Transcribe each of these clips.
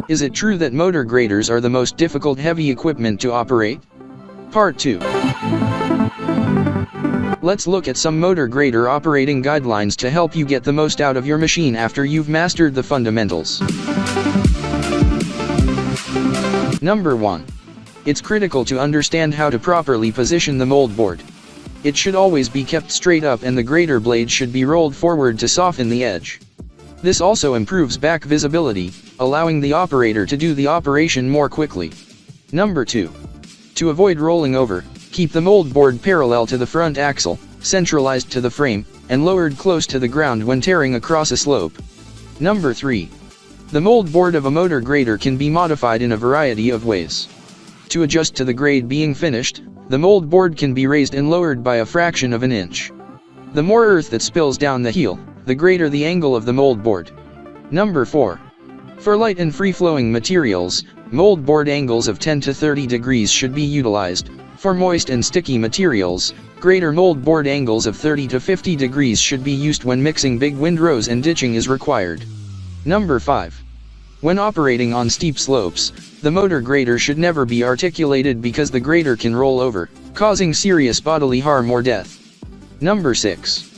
Is it true that motor graders are the most difficult heavy equipment to operate? Part 2. Let's look at some motor grader operating guidelines to help you get the most out of your machine after you've mastered the fundamentals. Number 1. It's critical to understand how to properly position the mold board. It should always be kept straight up and the grader blade should be rolled forward to soften the edge. This also improves back visibility, allowing the operator to do the operation more quickly. Number 2. To avoid rolling over, keep the mold board parallel to the front axle, centralized to the frame, and lowered close to the ground when tearing across a slope. Number 3. The mold board of a motor grader can be modified in a variety of ways. To adjust to the grade being finished, the mold board can be raised and lowered by a fraction of an inch. The more earth that spills down the heel, the greater the angle of the mold board. Number 4. For light and free-flowing materials, mold board angles of 10 to 30 degrees should be utilized. For moist and sticky materials, greater mold board angles of 30 to 50 degrees should be used when mixing big windrows and ditching is required. Number 5. When operating on steep slopes, the motor grader should never be articulated because the grader can roll over, causing serious bodily harm or death. Number 6.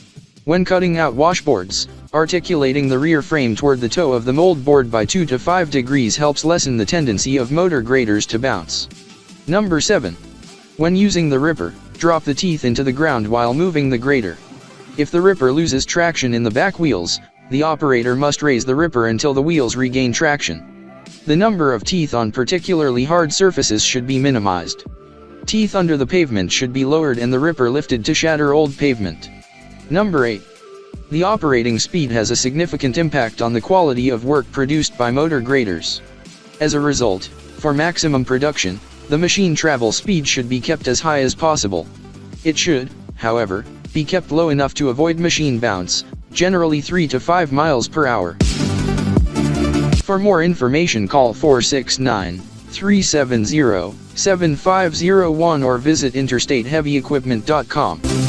When cutting out washboards, articulating the rear frame toward the toe of the mold board by 2 to 5 degrees helps lessen the tendency of motor graders to bounce. Number 7. When using the ripper, drop the teeth into the ground while moving the grader. If the ripper loses traction in the back wheels, the operator must raise the ripper until the wheels regain traction. The number of teeth on particularly hard surfaces should be minimized. Teeth under the pavement should be lowered and the ripper lifted to shatter old pavement. Number 8. The operating speed has a significant impact on the quality of work produced by motor graders. As a result, for maximum production, the machine travel speed should be kept as high as possible. It should, however, be kept low enough to avoid machine bounce, generally 3 to 5 miles per hour. For more information call 469-370-7501 or visit interstateheavyequipment.com.